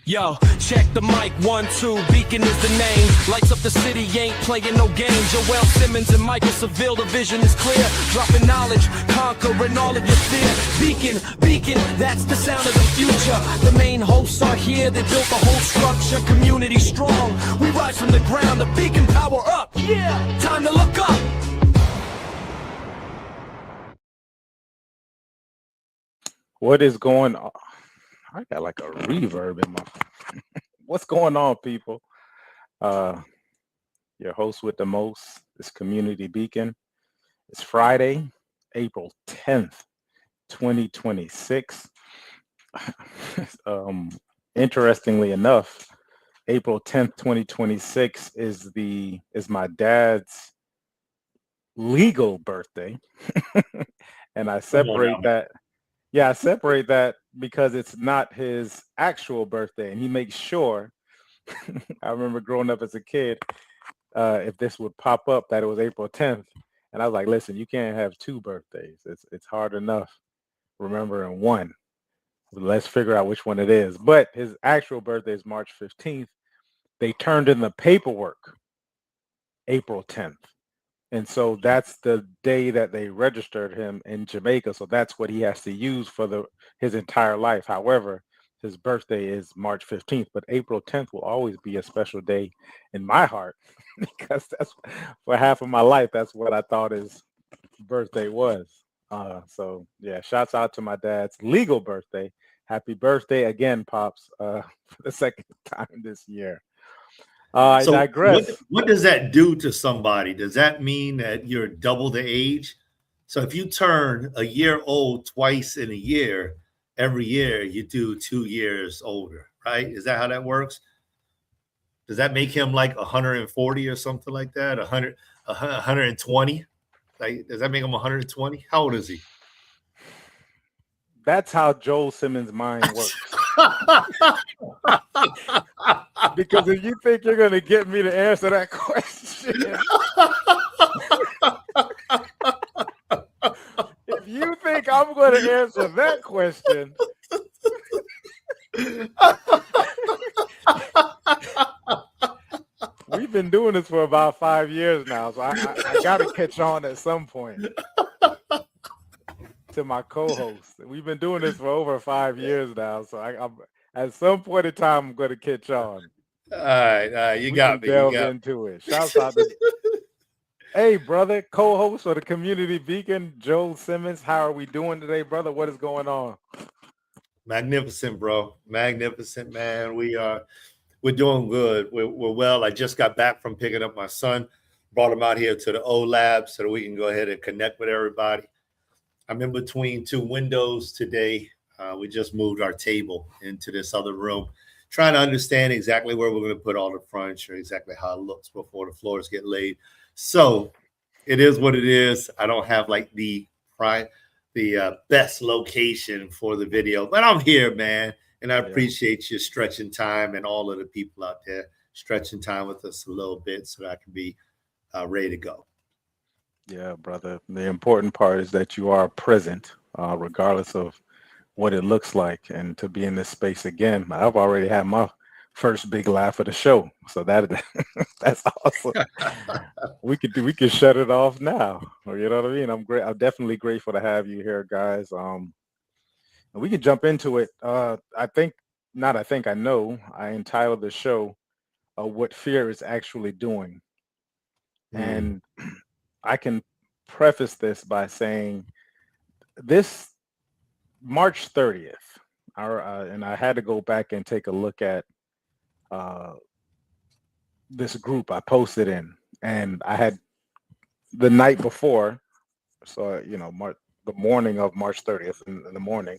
Yo, check the mic, 1, 2, Beacon is the name. Lights up the city, ain't playing no games. Joel Simmons and Michael Seville, the vision is clear. Dropping knowledge, conquering all of your fear. Beacon, Beacon, that's the sound of the future. The main hosts are here, they built the whole structure. Community strong, we rise from the ground. The Beacon power up, yeah, time to look up. What is going on? I got like a reverb in my. What's going on, people? Your host with the most is Community Beacon. It's Friday, April 10th, 2026. Interestingly enough, April 10th, 2026 is my dad's legal birthday. And I separate that. Yeah, I separate that because it's not his actual birthday, and he makes sure. I remember growing up as a kid, if this would pop up that it was April 10th, and I was like, "Listen, you can't have two birthdays. It's hard enough remembering one. Let's figure out which one it is." But his actual birthday is March 15th. They turned in the paperwork April 10th. And so that's the day that they registered him in Jamaica. So that's what he has to use for his entire life. However, his birthday is March 15th, but April 10th will always be a special day in my heart because that's for half of my life. That's what I thought his birthday was. So yeah, shouts out to my dad's legal birthday. Happy birthday again, Pops, for the second time this year. I digress. What does that do to somebody? Does that mean that you're double the age? So if you turn a year old twice in a year, every year you do 2 years older, right? Is that how that works? Does that make him like 140 or something like that? 120? Like, does that make him 120? How old is he? That's how Joel Simmons' mind works. Because if you think you're going to get me to answer that question, if you think I'm going to answer that question, we've been doing this for about 5 years now, so I got to catch on at some point. To my co-host, we've been doing this for over 5 years now, so I'm at some point in time I'm going to catch on. All right, you got me. Delve into it. Shouts out to hey, brother, co-host for the Community Beacon, Joel Simmons. How are we doing today, brother? What is going on? Magnificent, bro. Magnificent, man. We're doing good. We're well. I just got back from picking up my son. Brought him out here to the O Lab so that we can go ahead and connect with everybody. I'm in between two windows today. We just moved our table into this other room, trying to understand exactly where we're going to put all the furniture, exactly how it looks before the floors get laid. So it is what it is. I don't have like the best location for the video, but I'm here, man. And I appreciate you stretching time and all of the people out there stretching time with us a little bit so that I can be ready to go. Yeah, brother. The important part is that you are present, regardless of what it looks like, and to be in this space again. I've already had my first big laugh of the show, so that's awesome. we could shut it off now. You know what I mean? I'm definitely grateful to have you here, guys. And we can jump into it. I know I entitled the show "What Fear Is Actually Doing," and I can preface this by saying this March 30th, and I had to go back and take a look at this group I posted in, and I had the night before, so the morning of March 30th in the morning,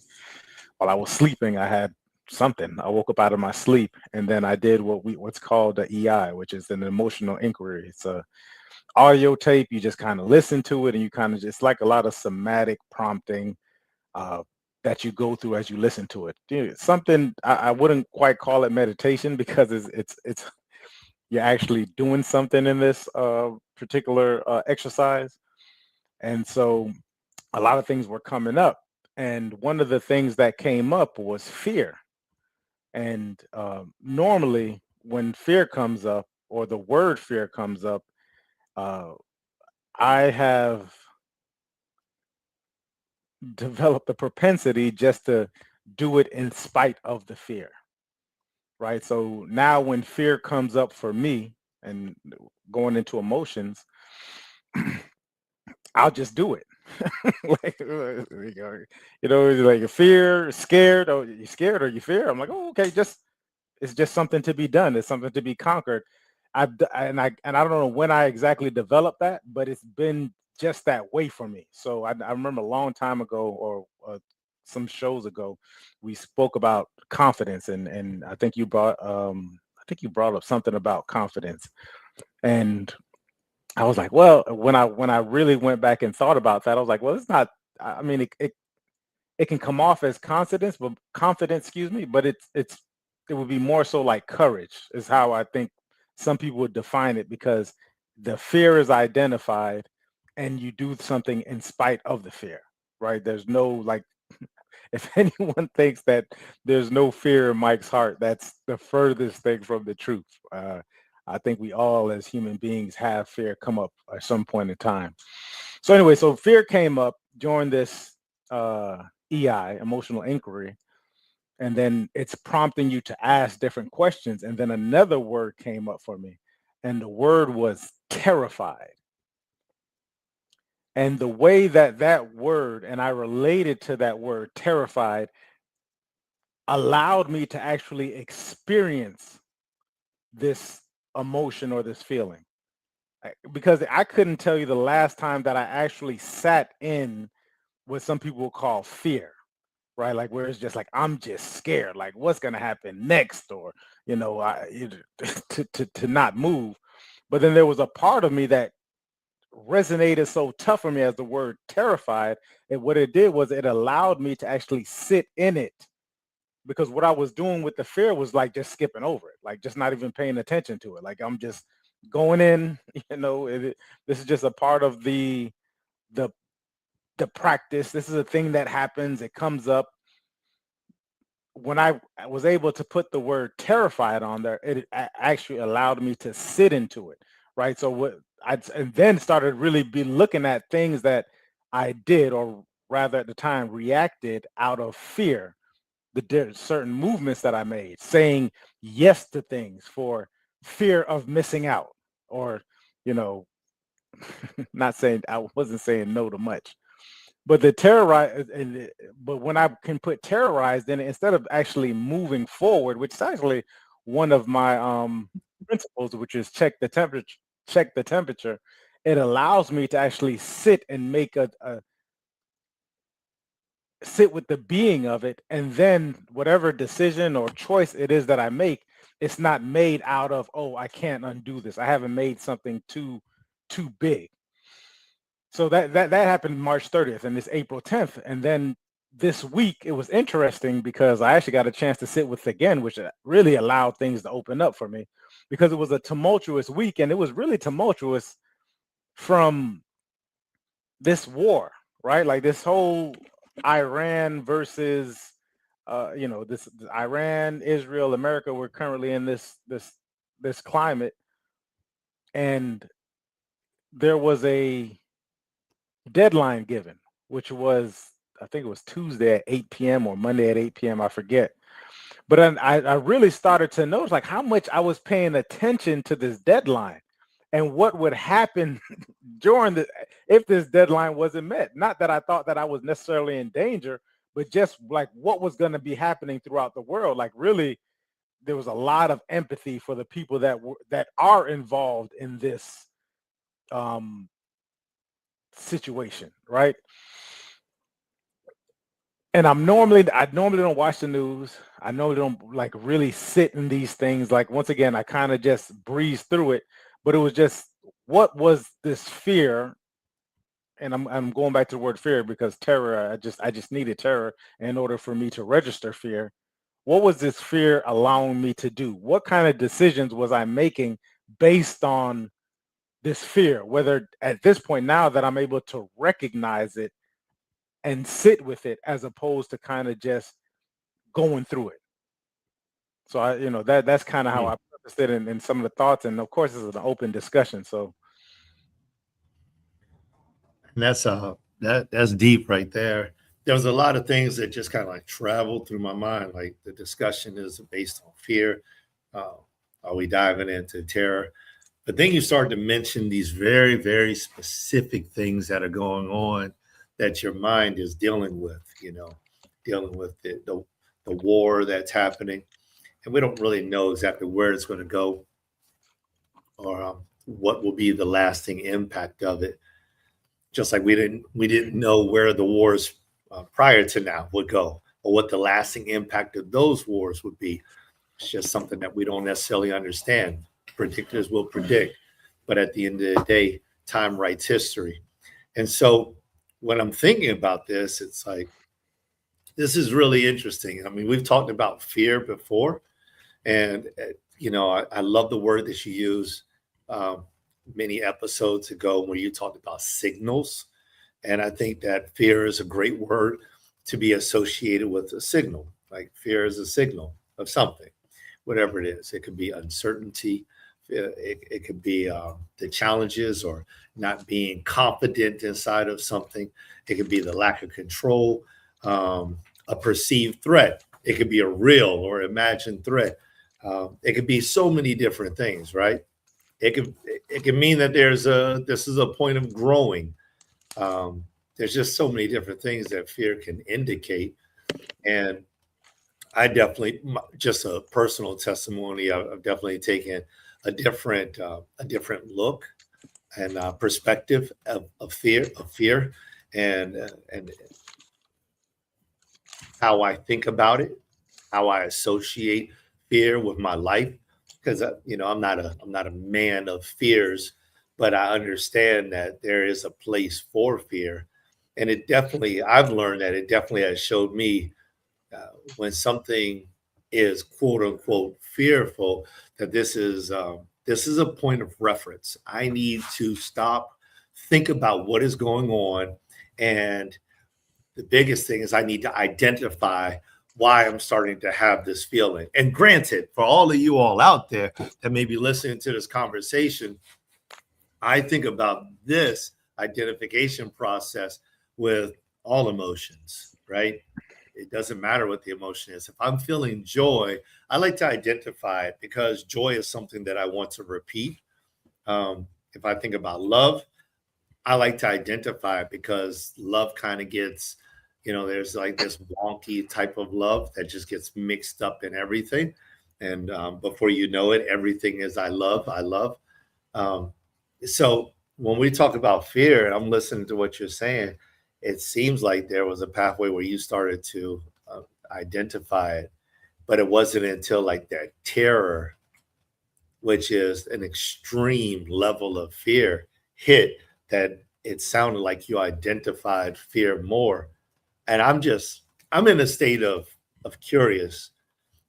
while I was sleeping, I had something. I woke up out of my sleep, and then I did what's called the EI, which is an emotional inquiry. It's a audio tape. You just kind of listen to it, and you kind of just like a lot of somatic prompting that you go through as you listen to it. Something I wouldn't quite call it meditation because it's you're actually doing something in this particular exercise, and so a lot of things were coming up, and one of the things that came up was fear. And normally when fear comes up or the word fear comes up, uh, I have developed a propensity just to do it in spite of the fear, right? So now when fear comes up for me and going into emotions, I'll just do it. Like, it's like fear, scared, or you scared or you fear. I'm like, oh, okay, just it's just something to be done. It's something to be conquered. And I don't know when I exactly developed that, but it's been just that way for me. So I remember a long time ago, or some shows ago, we spoke about confidence, and I think you brought up something about confidence, and I was like, well, when I really went back and thought about that, I was like, well, it's not. I mean, it can come off as confidence, excuse me, but it would be more so like courage is how I think some people would define it, because the fear is identified and you do something in spite of the fear, right? There's no like, if anyone thinks that there's no fear in Mike's heart, that's the furthest thing from the truth. I think we all as human beings have fear come up at some point in time. So anyway, so fear came up during this EI, emotional inquiry, and then it's prompting you to ask different questions. And then another word came up for me, and the word was terrified. And the way that word, and I related to that word terrified, allowed me to actually experience this emotion or this feeling. Because I couldn't tell you the last time that I actually sat in what some people will call fear, right? Like where it's just like I'm just scared, like what's gonna happen next, or to not move. But then there was a part of me that resonated so tough for me as the word terrified, and what it did was it allowed me to actually sit in it, because what I was doing with the fear was like just skipping over it, like just not even paying attention to it. Like I'm just going in, this is just a part of the the practice. This is a thing that happens. It comes up. When I was able to put the word terrified on there, it actually allowed me to sit into it, right? So what and then started really be looking at things that I did, or rather at the time reacted out of fear, certain movements that I made, saying yes to things for fear of missing out, or you know, not saying I wasn't saying no to much, but the terrorize but when I can put terrorized in it instead of actually moving forward, which is actually one of my principles, which is check the temperature, it allows me to actually sit and make a sit with the being of it, and then whatever decision or choice it is that I make, it's not made out of, oh, I can't undo this. I haven't made something too big. So that happened March 30th, and it's April 10th. And then this week it was interesting because I actually got a chance to sit with again, which really allowed things to open up for me, because it was a tumultuous week, and it was really tumultuous from this war, right? Like this whole Iran versus this Iran, Israel, America. We're currently in this climate, and there was a deadline given, which was, I think it was Tuesday at 8 p.m. or Monday at 8 p.m. I forget. But then I really started to notice like how much I was paying attention to this deadline and what would happen during if this deadline wasn't met. Not that I thought that I was necessarily in danger, but just like what was going to be happening throughout the world. Like really, there was a lot of empathy for the people that are involved in this um, situation, right? And I normally don't watch the news. I normally don't like really sit in these things. Like once again, I kind of just breeze through it. But it was just, what was this fear? And I'm going back to the word fear because terror, I just needed terror in order for me to register fear. What was this fear allowing me to do? What kind of decisions was I making based on this fear? Whether at this point now that I'm able to recognize it and sit with it, as opposed to kind of just going through it. So that's kind of how Mm. I prefaced it in some of the thoughts, and of course, this is an open discussion. So And that's deep right there. There's a lot of things that just kind of like travel through my mind. Like the discussion is based on fear. Uh, are we diving into terror? But then you start to mention these very, very specific things that are going on that your mind is dealing with, dealing with the war that's happening. And we don't really know exactly where it's going to go or what will be the lasting impact of it. Just like we didn't know where the wars prior to now would go or what the lasting impact of those wars would be. It's just something that we don't necessarily understand. Predictors will predict, but at the end of the day, time writes history. And so when I'm thinking about this, it's like, this is really interesting. I mean, we've talked about fear before, and I love the word that you use um, many episodes ago where you talked about signals. And I think that fear is a great word to be associated with a signal. Like fear is a signal of something, whatever it is. It could be uncertainty. It could be the challenges or not being confident inside of something. It could be the lack of control, a perceived threat. It could be a real or imagined threat. It could be so many different things, right? It could mean that this is a point of growing. There's just so many different things that fear can indicate. And I definitely, just a personal testimony, I've definitely taken a different look and perspective of fear, and how I think about it, how I associate fear with my life. Because I'm not a man of fears, but I understand that there is a place for fear, and I've learned that it definitely has showed me when something is quote unquote fearful, that this is a point of reference. I need to stop, think about what is going on, and the biggest thing is I need to identify why I'm starting to have this feeling. And granted, for all of you all out there that may be listening to this conversation, I think about this identification process with all emotions, right? It doesn't matter what the emotion is. If I'm feeling joy, I like to identify it because joy is something that I want to repeat. If I think about love, I like to identify it because love kind of gets, there's like this wonky type of love that just gets mixed up in everything. And before you know it, everything is I love, I love. Um, so when we talk about fear, and I'm listening to what you're saying, it seems like there was a pathway where you started to identify it, but it wasn't until like that terror, which is an extreme level of fear, hit, that it sounded like you identified fear more. And I'm in a state of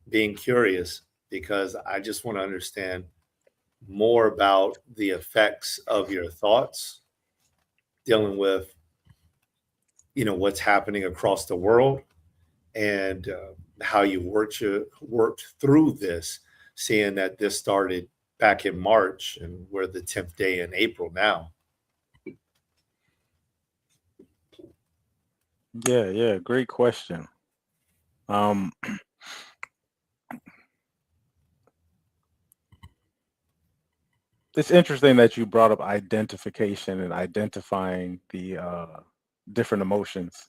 being curious, because I just want to understand more about the effects of your thoughts dealing with what's happening across the world, and how you worked through this, seeing that this started back in March and we're the 10th day in April now. yeah, great question. Um, it's interesting that you brought up identification and identifying the different emotions.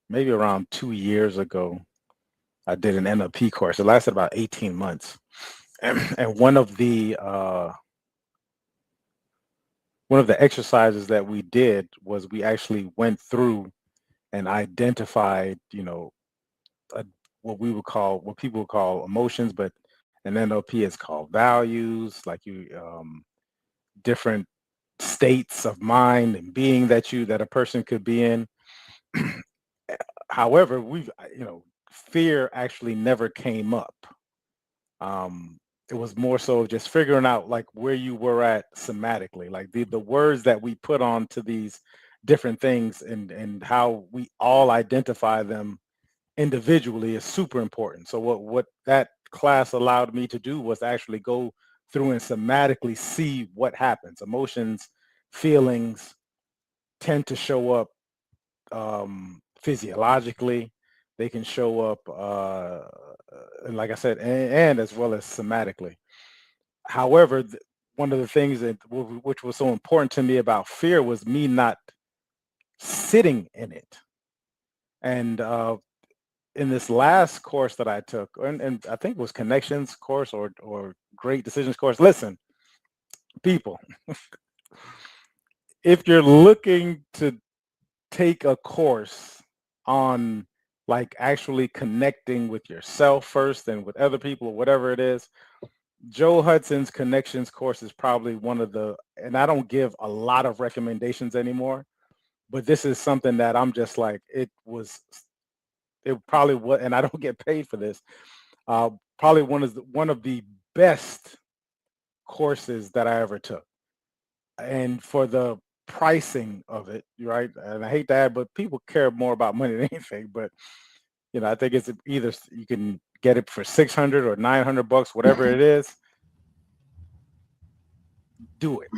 Maybe around 2 years ago, I did an NLP course. It lasted about 18 months. And one of the exercises that we did was we actually went through and identified, a, what people would call emotions, but in NLP is called values, like different states of mind and being that a person could be in. However, fear actually never came up. It was more so just figuring out like where you were at somatically, like the words that we put on to these different things, and how we all identify them individually is super important. So what that class allowed me to do was actually go through and somatically see what happens. Emotions, feelings tend to show up physiologically. They can show up, and like I said, and as well as somatically. However, one of the things that which was so important to me about fear was me not sitting in it. And in this last course that I took, and I think it was connections course or great decisions course. Listen, people, if you're looking to take a course on like actually connecting with yourself first and with other people or whatever it is, Joe Hudson's connections course is probably one of the, and I don't give a lot of recommendations anymore, but this is something that I'm just like, it probably was, and I don't get paid for this. Probably one of the best courses that I ever took, and for the pricing of it, right? And I hate that, but people care more about money than anything. But I think it's either you can get it for 600 or 900 bucks, whatever it is. Do it,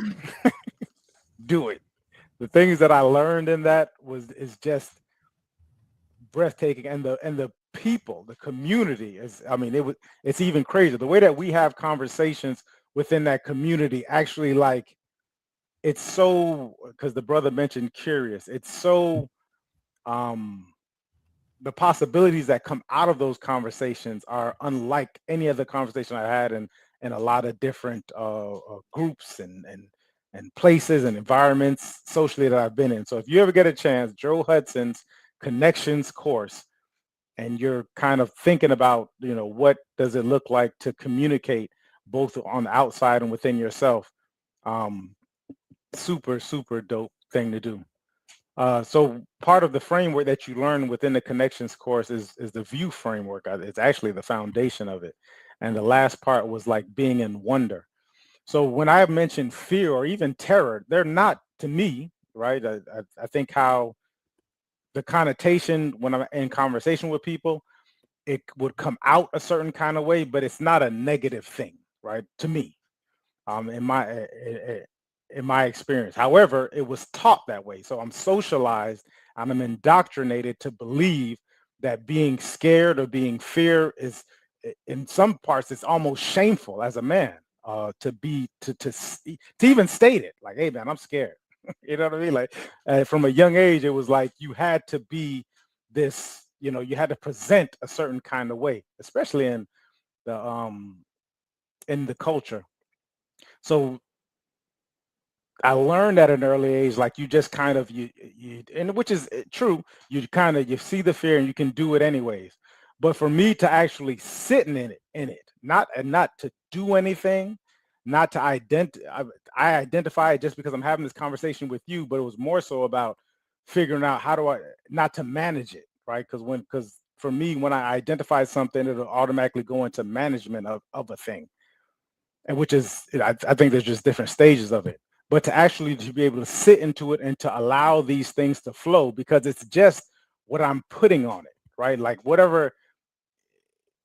do it. The things that I learned in that is just breathtaking, and the people, the community is. I mean, it's even crazier the way that we have conversations within that community. Actually, like it's so because the brother mentioned curious. It's so um the possibilities that come out of those conversations are unlike any other conversation I had in a lot of different groups and places and environments socially that I've been in. So if you ever get a chance, Joe Hudson's Connections course, and you're kind of thinking about, what does it look like to communicate both on the outside and within yourself, um, super, super dope thing to do. So part of the framework that you learn within the connections course is the view framework. It's actually the foundation of it. And the last part was like being in wonder. So when I mentioned fear or even terror, they're not to me, right? I think how the connotation when I'm in conversation with people, it would come out a certain kind of way, but it's not a negative thing, right? To me, in my experience. However, it was taught that way. So I'm socialized and I'm indoctrinated to believe that being scared or being fear is in some parts it's almost shameful as a man to be to even state it like, hey man, I'm scared. You know what I mean? Like from a young age, it was like you had to be this, you had to present a certain kind of way, especially the in the culture. So I learned at an early age, like you just kind of and which is true. You see the fear and you can do it anyways. But for me to actually sit in it, not to do anything, not to I identify it just because I'm having this conversation with you, but it was more so about figuring out how do I not to manage it, right? Because for me, when I identify something, it'll automatically go into management of a thing, and which is I think there's just different stages of it, but to actually to be able to sit into it and to allow these things to flow because it's just what I'm putting on it, right? Like whatever,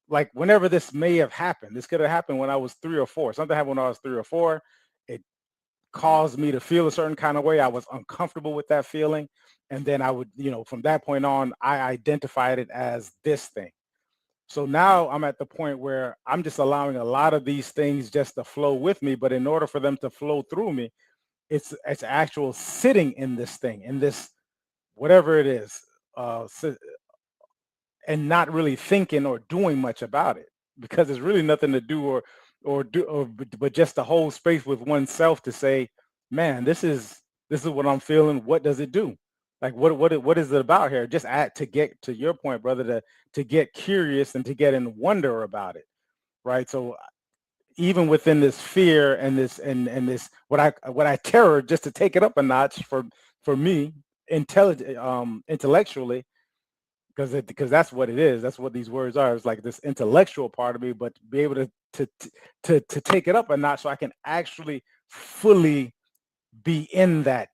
like whenever this may have happened, this could have happened when I was 3 or 4. Something happened when I was 3 or 4. It caused me to feel a certain kind of way. I was uncomfortable with that feeling, and then I would, from that point on, I identified it as this thing. So now I'm at the point where I'm just allowing a lot of these things just to flow with me. But in order for them to flow through me, it's actual sitting in this thing, in this whatever it is, and not really thinking or doing much about it because there's really nothing to do but just to hold space with oneself to say, man, this is what I'm feeling. What does it do? Like what is it about here? Just to get to your point, brother, to get curious and to get in wonder about it, right? So even within this fear and this and this what I terror, just to take it up a notch for me, intellectually, because that's what it is. That's what these words are. It's like this intellectual part of me, but to be able to take it up a notch so I can actually fully be in that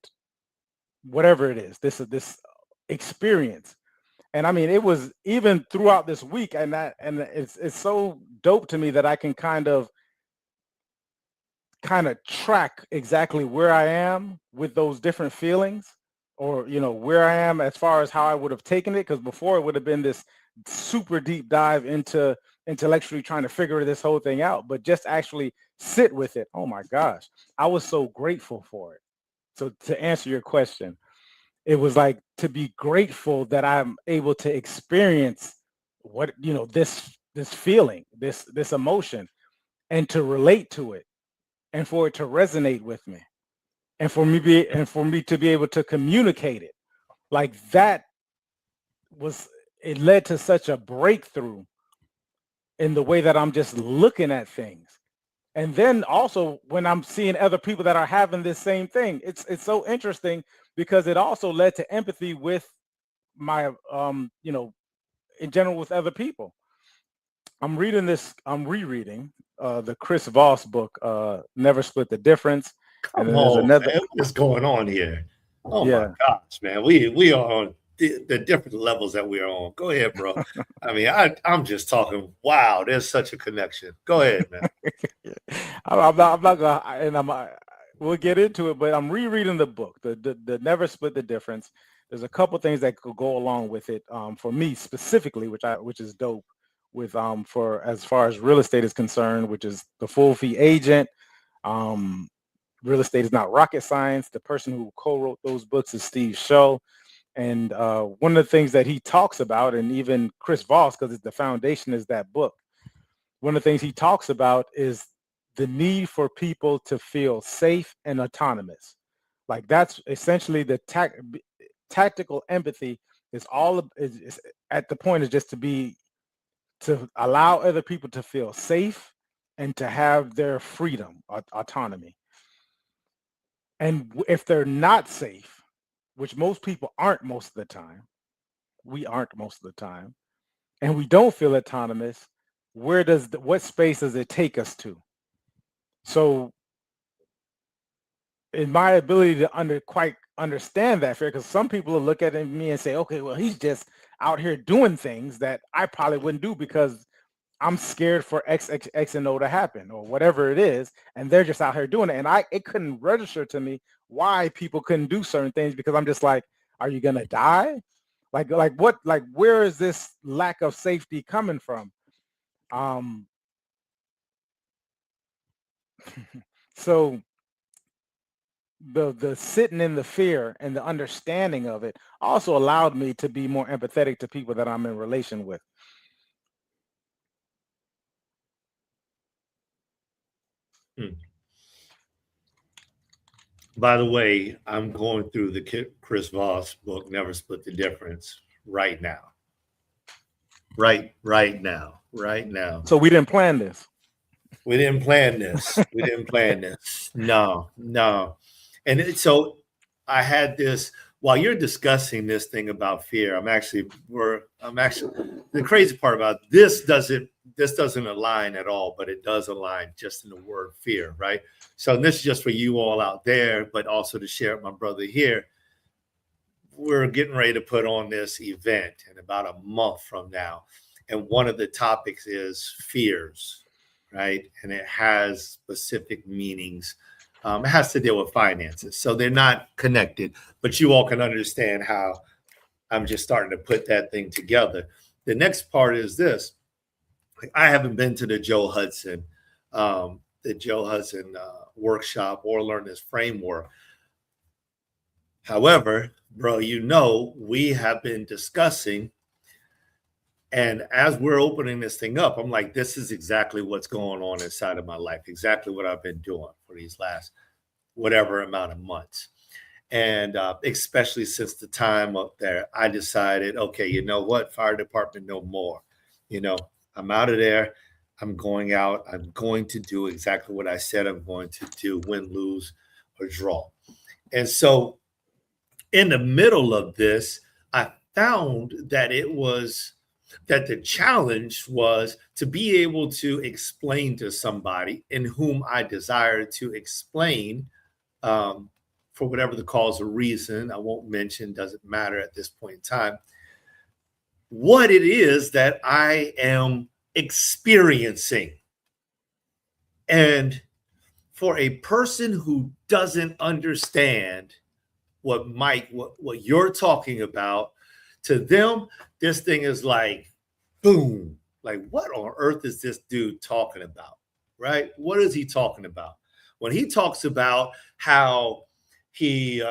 whatever it is, this experience. And I mean, it was even throughout this week, and it's so dope to me that I can kind of track exactly where I am with those different feelings, or where I am as far as how I would have taken it. Because before it would have been this super deep dive into intellectually trying to figure this whole thing out, but just actually sit with it. Oh my gosh, I was so grateful for it. So to answer your question, it was like to be grateful that I'm able to experience what this feeling, this emotion, and to relate to it, and for it to resonate with me, and for me to be able to communicate it. Like that was it led to such a breakthrough in the way that I'm just looking at things. And then also when I'm seeing other people that are having this same thing, it's so interesting because it also led to empathy with my in general with other people. I'm rereading the Chris Voss book, Never Split the Difference. And Come then there's on, another. man. What's going on here? Oh my Yeah. gosh, man. We are on the different levels that we are on. Go ahead, bro. I mean, I'm just talking. Wow, there's such a connection. Go ahead, man. I'm not gonna, and we'll get into it, but I'm rereading the book, the Never Split the Difference. There's a couple things that could go along with it, for me specifically, which is dope with for as far as real estate is concerned, which is the full fee agent. Um, Real estate is not rocket science. The person who co-wrote those books is Steve Show. And one of the things that he talks about, and even Chris Voss, because the foundation is that book, one of the things he talks about is the need for people to feel safe and autonomous. Like that's essentially the tactical empathy is is at the point is just to allow other people to feel safe and to have their freedom, autonomy. And if they're not safe, which most people aren't most of the time, we aren't most of the time, and we don't feel autonomous, what space does it take us to? So in my ability to quite understand that fear, because some people will look at me and say, okay, well, he's just out here doing things that I probably wouldn't do because I'm scared for X and O to happen or whatever it is, and they're just out here doing it. And it couldn't register to me why people couldn't do certain things, because I'm just like, are you gonna die? Like what? Like where is this lack of safety coming from? Um, so the sitting in the fear and the understanding of it also allowed me to be more empathetic to people that I'm in relation with. Hmm. By the way, I'm going through the Chris Voss book, Never Split the Difference, right now. Right now. Right now. So we didn't plan this. We didn't plan this. We didn't plan this. No, no. And so I had this while you're discussing this thing about fear. I'm actually the crazy part about this doesn't align at all, but it does align just in the word fear, right? So this is just for you all out there, but also to share with my brother here. We're getting ready to put on this event in about a month from now. And one of the topics is fears, right? And it has specific meanings. It has to deal with finances. So they're not connected, but you all can understand how I'm just starting to put that thing together. The next part is this. I haven't been to the Joe Hudson workshop or learn this framework. However, bro, we have been discussing, and as we're opening this thing up, I'm like, this is exactly what's going on inside of my life, exactly what I've been doing for these last whatever amount of months. And especially since the time up there, I decided, okay, you know what, fire department, no more. I'm out of there. I'm going out. I'm going to do exactly what I said I'm going to do, win, lose, or draw. And so in the middle of this, I found that the challenge was to be able to explain to somebody in whom I desired to explain, for whatever the cause or reason, I won't mention, doesn't matter at this point in time, what it is that I am experiencing. And for a person who doesn't understand what Mike, what you're talking about, to them, this thing is like, boom, like what on earth is this dude talking about? Right? What is he talking about? When he talks about how he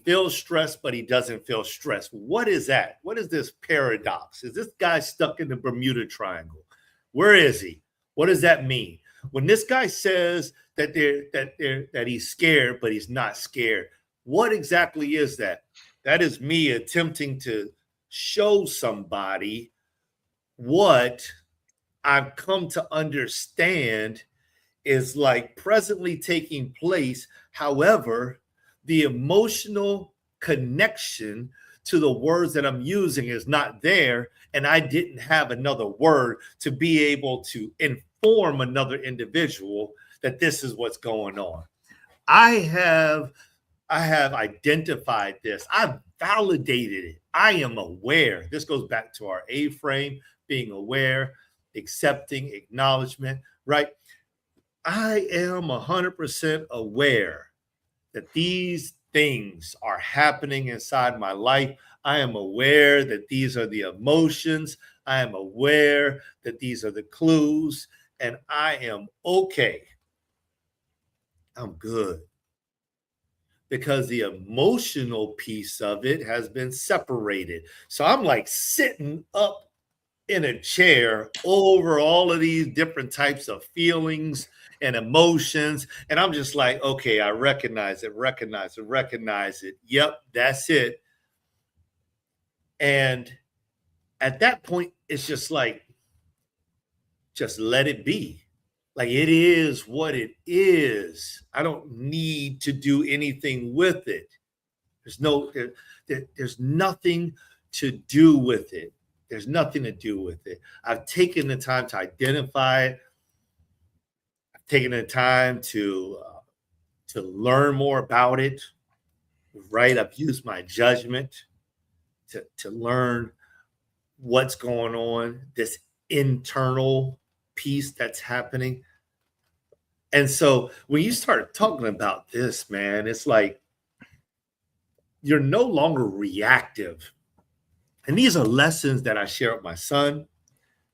feels stressed, but he doesn't feel stressed. What is that? What is this paradox? Is this guy stuck in the Bermuda Triangle? Where is he? What does that mean? When this guy says that he's scared, but he's not scared, what exactly is that? That is me attempting to show somebody what I've come to understand is like presently taking place. However, the emotional connection to the words that I'm using is not there. And I didn't have another word to be able to inform another individual that this is what's going on. I have identified this. I've validated it. I am aware. This goes back to our A-frame, being aware, accepting, acknowledgement, right? I am 100% aware that these things are happening inside my life. I am aware that these are the emotions. I am aware that these are the clues, and I am okay. I'm good. Because the emotional piece of it has been separated. So I'm like sitting up in a chair over all of these different types of feelings and emotions. And I'm just like, okay, I recognize it. Yep, that's it. And at that point, it's just like, just let it be. Like it is what it is. I don't need to do anything with it. There's nothing to do with it. There's nothing to do with it. I've taken the time to identify it. I've taken the time to learn more about it. Right? I've used my judgment to learn what's going on, this internal piece that's happening. And so when you start talking about this, man, it's like you're no longer reactive. And these are lessons that I share with my son,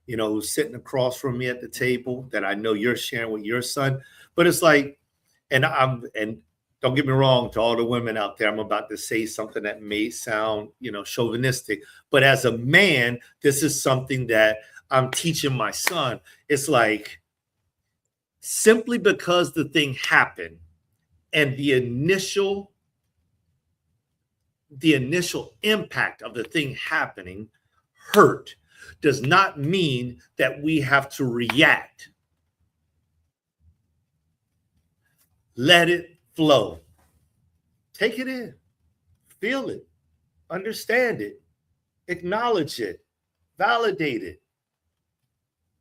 who's sitting across from me at the table, that I know you're sharing with your son. But it's like, and don't get me wrong, to all the women out there, I'm about to say something that may sound, chauvinistic. But as a man, this is something that I'm teaching my son. It's like, simply because the thing happened and the initial impact of the thing happening hurt does not mean that we have to react. Let it flow. Take it in, feel it, understand it, acknowledge it, validate it,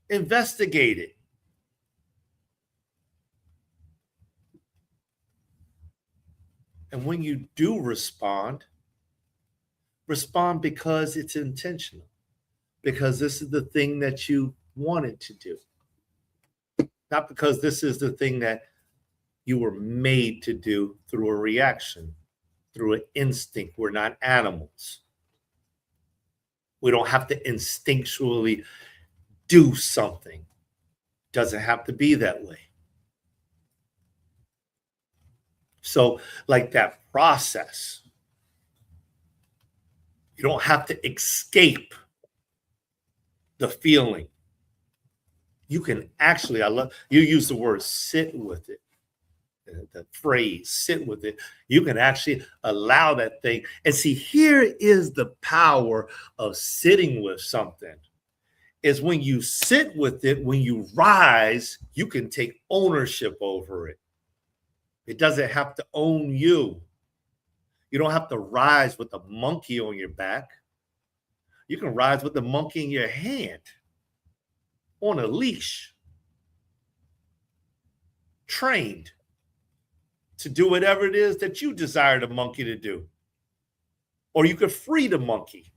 investigate it. And when you do respond because it's intentional, because this is the thing that you wanted to do, not because this is the thing that you were made to do through a reaction, through an instinct. We're not animals. We don't have to instinctually do something. It doesn't have to be that way. So, like that process, you don't have to escape the feeling. You can actually, you use the word sit with it, the phrase sit with it. You can actually allow that thing. And see, here is the power of sitting with something. Is when you sit with it, when you rise, you can take ownership over it. It doesn't have to own you. You don't have to rise with a monkey on your back. You can rise with the monkey in your hand on a leash, trained to do whatever it is that you desire the monkey to do. Or you could free the monkey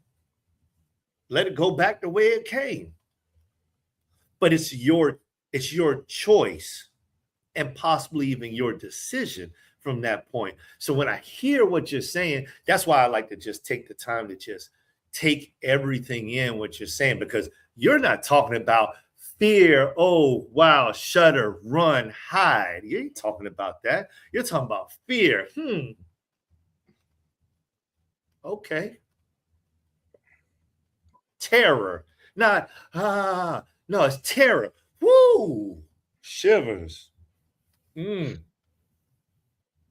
Let it go back the way it came. But it's your choice and possibly even your decision from that point. So when I hear what you're saying, that's why I like to just take the time to just take everything in what you're saying, because you're not talking about fear, oh, wow, shudder, run, hide. You ain't talking about that. You're talking about fear. Okay. Terror. Not, no, it's terror. Woo! Shivers.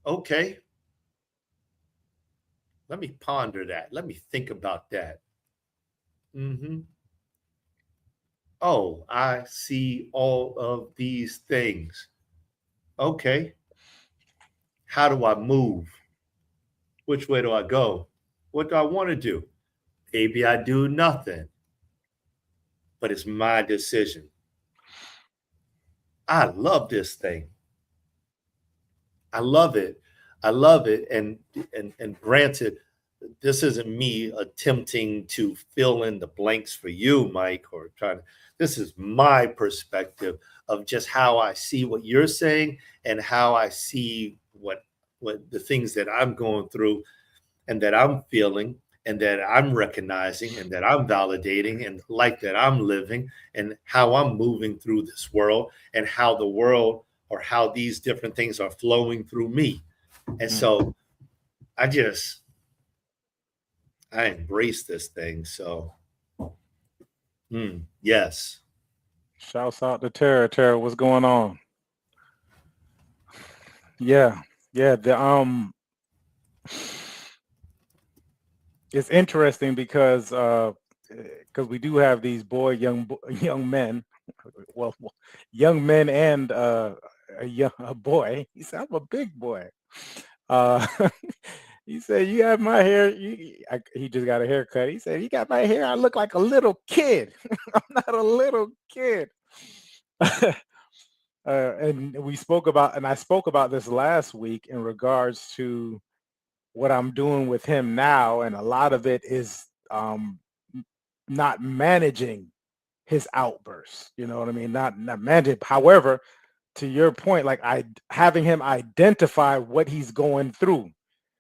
Okay. Let me ponder that. Let me think about that. Oh, I see all of these things. Okay. How do I move? Which way do I go? What do I want to do? Maybe I do nothing, but it's my decision. I love this thing. I love it. I love it. And granted, this isn't me attempting to fill in the blanks for you, Mike, or trying to, this is my perspective of just how I see what you're saying and how I see what the things that I'm going through and that I'm feeling and that I'm recognizing and that I'm validating and the life that I'm living and how I'm moving through this world and how the world or how these different things are flowing through me. And so I embrace this thing. So yes. Shouts out to Tara. Tara, what's going on? Yeah. It's interesting because we do have these young men, well, young men and a boy. He said, "I'm a big boy." He said, "You have my hair." He just got a haircut. He said, "You got my hair. I look like a little kid." I'm not a little kid. And I spoke about this last week in regards to what I'm doing with him now, and a lot of it is not managing his outbursts. You know what I mean? Not managing. However, to your point, like having him identify what he's going through,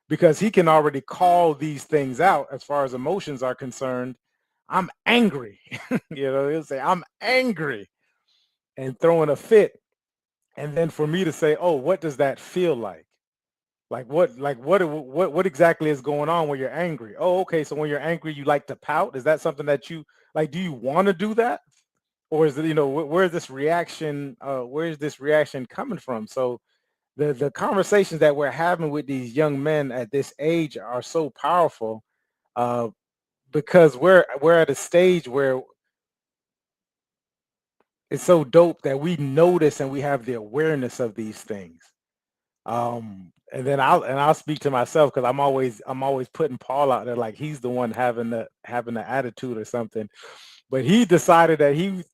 because he can already call these things out as far as emotions are concerned. I'm angry. He'll say, "I'm angry," and throwing a fit. And then for me to say, "Oh, what does that feel like? What exactly is going on when you're angry?" "Oh, okay. So when you're angry, you like to pout. Is that something that you like? Do you want to do that? Or is it, where is this reaction coming from?" So the conversations that we're having with these young men at this age are so powerful, because we're at a stage where it's so dope that we notice and we have the awareness of these things. And then I'll speak to myself, because I'm always putting Paul out there like he's the one having the attitude or something. But he decided that he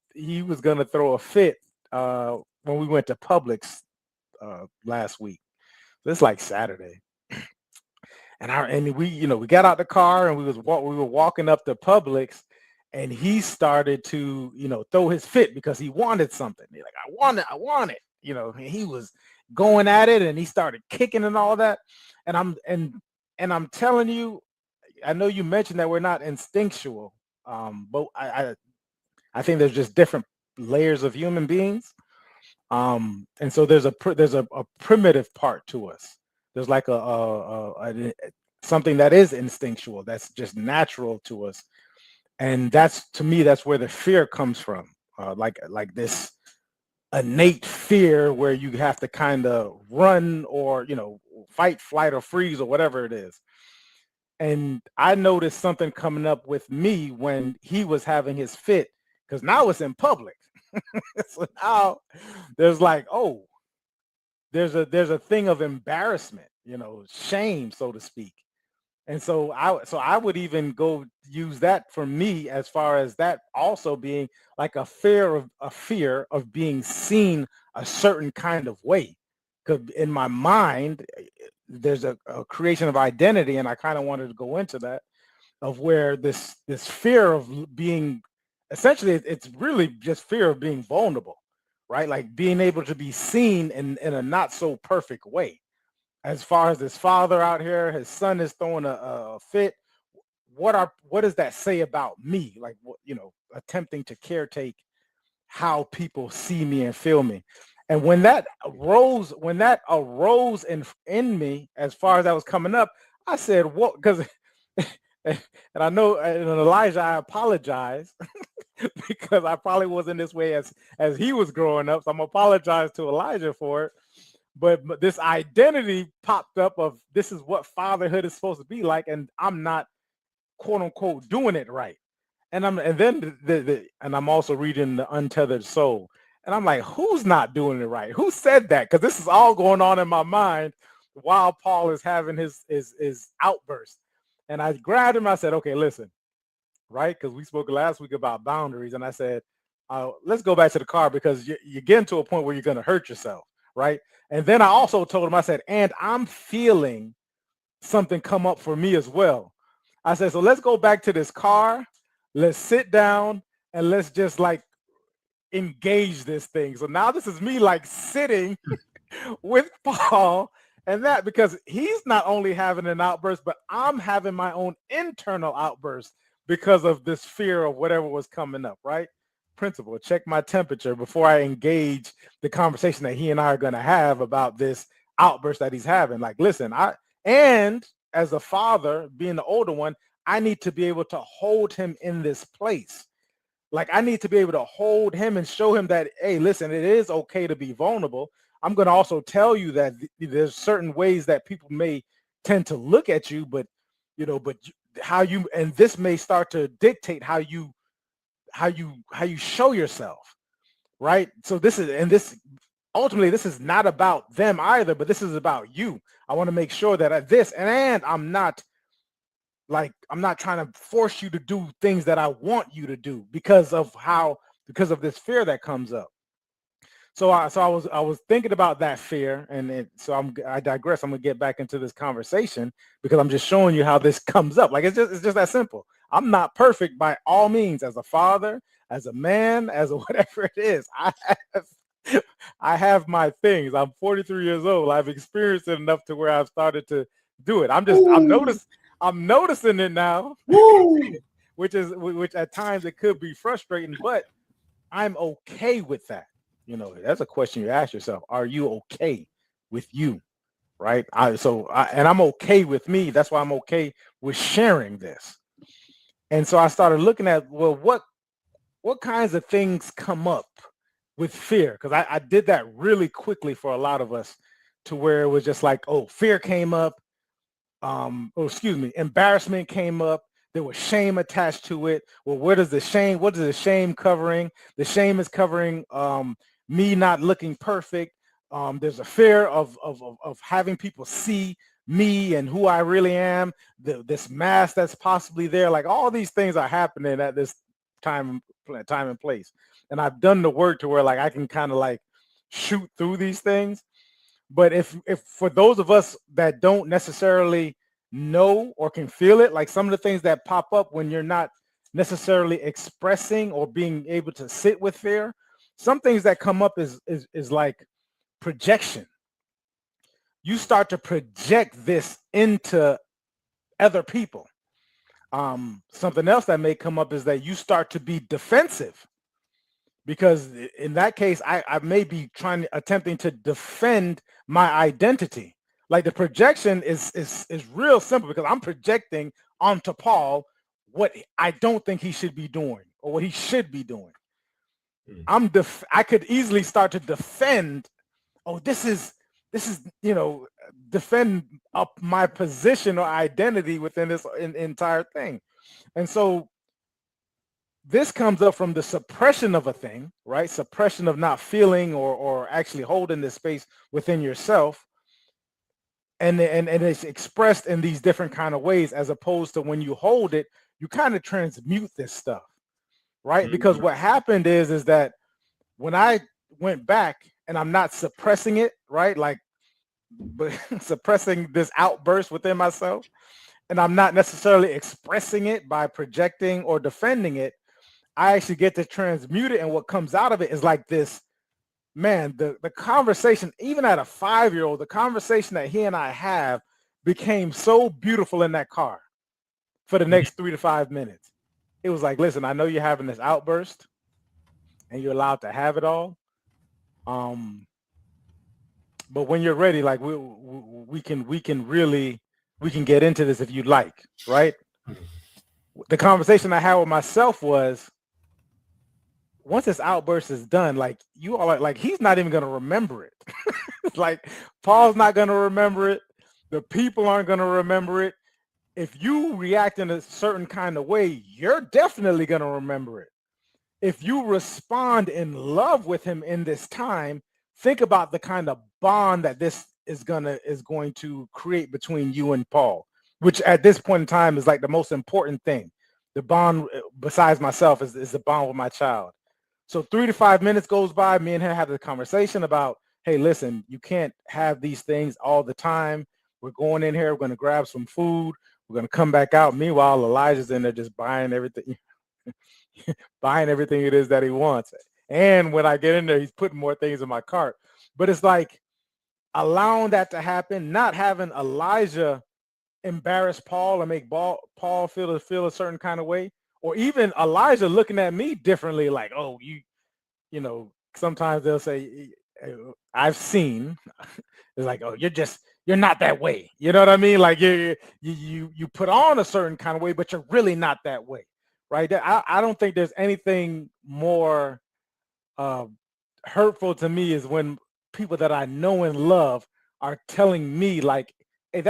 was gonna throw a fit when we went to Publix last week. It's like Saturday. And we got out the car and we were walking up to Publix, and he started to throw his fit because he wanted something. He's like, I want it. And he was going at it, and he started kicking and all that. And I'm telling you, I know you mentioned that we're not instinctual, but I think there's just different layers of human beings. And so there's a primitive part to us. There's like something that is instinctual, that's just natural to us, and to me that's where the fear comes from. Like this innate fear where you have to kind of run or fight, flight, or freeze, or whatever it is. And I noticed something coming up with me when he was having his fit, because now it's in public. So now there's like, oh, there's a thing of embarrassment, shame, so to speak. And so I would even go use that for me, as far as that also being like a fear of being seen a certain kind of way. Because in my mind, there's a creation of identity, and I kind of wanted to go into that. of where this fear of being, essentially it's really just fear of being vulnerable, right? Like being able to be seen in a not so perfect way. As far as his father out here, his son is throwing a fit. What does that say about me? Like, what, attempting to caretake how people see me and feel me. And when that arose in me, as far as that was coming up, I said, what? Because, and I know, and Elijah, I apologize because I probably wasn't this way as he was growing up. So I'm apologize to Elijah for it. But this identity popped up of this is what fatherhood is supposed to be like, and I'm not, quote unquote, doing it right. And then and I'm also reading The Untethered Soul. And I'm like, who's not doing it right? Who said that? Because this is all going on in my mind while Paul is having his outburst. And I grabbed him. I said, okay, listen, right? Because we spoke last week about boundaries. And I said, let's go back to the car because you're getting to a point where you're going to hurt yourself, right? And then I also told him, I said, and I'm feeling something come up for me as well. I said, so let's go back to this car. Let's sit down and let's just like engage this thing. So now this is me like sitting with Paul and that, because he's not only having an outburst, but I'm having my own internal outburst because of this fear of whatever was coming up, right? Principle, check my temperature before I engage the conversation that he and I are going to have about this outburst that he's having. Like, listen, and as a father, being the older one, I need to be able to hold him in this place. Like, I need to be able to hold him and show him that, hey, listen, it is okay to be vulnerable. I'm going to also tell you that there's certain ways that people may tend to look at you, but how you, and this may start to dictate how you show yourself, right? So ultimately, this is not about them either, but this is about you. I want to make sure that I'm not trying to force you to do things that I want you to do because of this fear that comes up. So I was thinking about that fear, and I digress. I'm gonna get back into this conversation because I'm just showing you how this comes up. Like, it's just that simple. I'm not perfect by all means, as a father, as a man, as a whatever it is. I have my things. I'm 43 years old. I've experienced it enough to where I've started to do it. I'm noticing it now, which at times it could be frustrating, but I'm okay with that. That's a question you ask yourself. Are you okay with you? Right. And I'm okay with me. That's why I'm okay with sharing this. And so I started looking at, well, what kinds of things come up with fear? Because I did that really quickly for a lot of us, to where it was just like, oh, fear came up. Embarrassment came up. There was shame attached to it. Well, what is the shame covering? The shame is covering me not looking perfect. There's a fear of having people see me and who I really am. This mask that's possibly there. Like, all these things are happening at this time and place. And I've done the work to where like I can kind of like shoot through these things. But if for those of us that don't necessarily know or can feel it, like some of the things that pop up when you're not necessarily expressing or being able to sit with fear, some things that come up is like projection. You start to project this into other people. Something else that may come up is that you start to be defensive, because in that case, I may be attempting to defend my identity. Like, the projection is real simple, because I'm projecting onto Paul what I don't think he should be doing or what he should be doing. I could easily start to defend. Oh, this is defend up my position or identity within this entire thing. And so this comes up from the suppression of a thing, right? Suppression of not feeling or actually holding this space within yourself. And it's expressed in these different kind of ways, as opposed to when you hold it, you kind of transmute this stuff, right? Because what happened is that when I went back, and I'm not suppressing it, right? Like, but suppressing this outburst within myself. and I'm not necessarily expressing it by projecting or defending it. I actually get to transmute it, and what comes out of it is like this, man, the conversation, even at a 5-year-old, the conversation that he and I have became so beautiful in that car for the next 3 to 5 minutes. It was like, listen, I know you're having this outburst and you're allowed to have it all. But when you're ready, like we can get into this if you'd like, right? The conversation I had with myself was, once this outburst is done, like you are like he's not even gonna remember it. Like Paul's not gonna remember it. The people aren't gonna remember it. If you react in a certain kind of way, you're definitely gonna remember it. If you respond in love with him in this time, think about the kind of bond that this is going to create between you and Paul, which at this point in time is like the most important thing. The bond, besides myself, is the bond with my child. So 3 to 5 minutes goes by, me and him have the conversation about, hey, listen, you can't have these things all the time. We're going in here, we're going to grab some food, we're going to come back out. Meanwhile, Elijah's in there just buying everything it is that he wants. And when I get in there, he's putting more things in my cart. But it's like allowing that to happen, not having Elijah embarrass Paul or make Paul feel a certain kind of way, or even Elijah looking at me differently, like, oh, you know, sometimes they'll say, I've seen, it's like, oh, you're not that way. You know what I mean? Like you put on a certain kind of way, but you're really not that way. Right. I don't think there's anything more hurtful to me is when people that I know and love are telling me like, hey,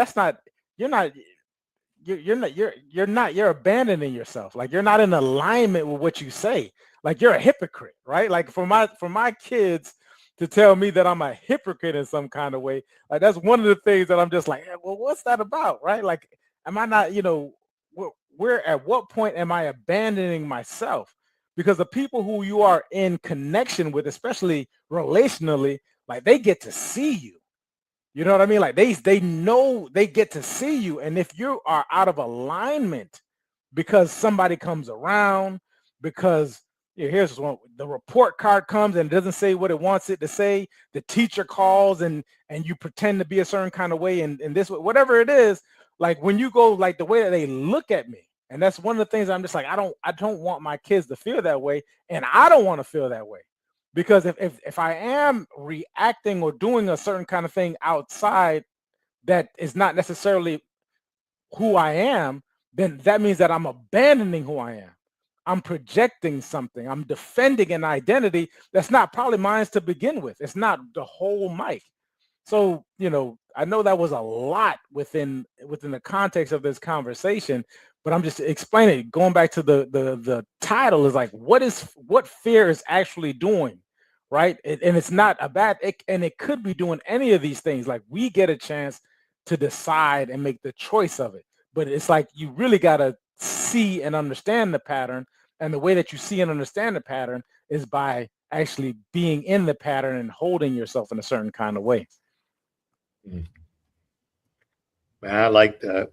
you're abandoning yourself. Like you're not in alignment with what you say. Like you're a hypocrite, right? Like for my kids to tell me that I'm a hypocrite in some kind of way, like that's one of the things that I'm just like, hey, well, what's that about, right? Like, am I not, where at what point am I abandoning myself? Because the people who you are in connection with, especially relationally, like they get to see you. You know what I mean? Like they know, they get to see you. And if you are out of alignment because somebody comes around, because here's one, the report card comes and it doesn't say what it wants it to say, the teacher calls and you pretend to be a certain kind of way and this, whatever it is, like when you go, like the way that they look at me, and that's one of the things I'm just like, I don't want my kids to feel that way, and I don't want to feel that way. Because if I am reacting or doing a certain kind of thing outside that is not necessarily who I am, then that means that I'm abandoning who I am. I'm projecting something. I'm defending an identity that's not probably mine to begin with. It's not the whole Mike. So, I know that was a lot within the context of this conversation, but I'm just explaining, going back to the title is like, what fear is actually doing, right? And it's not a bad, and it could be doing any of these things. Like we get a chance to decide and make the choice of it. But it's like, you really got to see and understand the pattern. And the way that you see and understand the pattern is by actually being in the pattern and holding yourself in a certain kind of way. Man, I like that.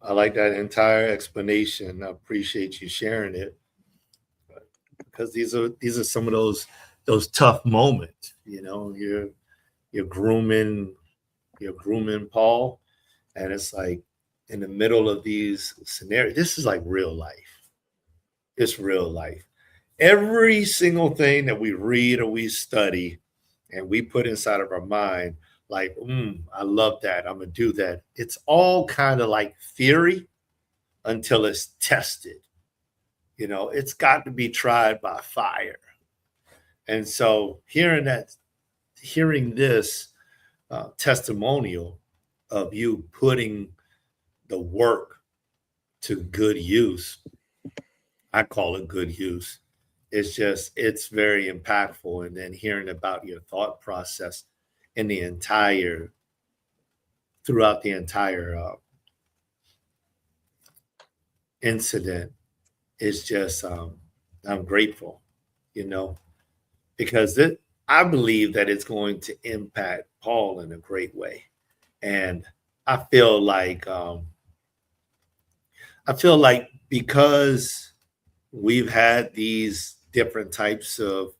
I like that entire explanation. I appreciate you sharing it, because these are some of those tough moments. You're grooming Paul, and it's like in the middle of these scenarios. This is like real life. It's real life. Every single thing that we read or we study and we put inside of our mind, like, I love that, I'm gonna do that. It's all kind of like theory until it's tested. It's got to be tried by fire. And so hearing this testimonial of you putting the work to good use, I call it good use. It's very impactful. And then hearing about your thought process in throughout the entire incident is just, I'm grateful, because I believe that it's going to impact Paul in a great way. And I feel like I feel like because we've had these different types of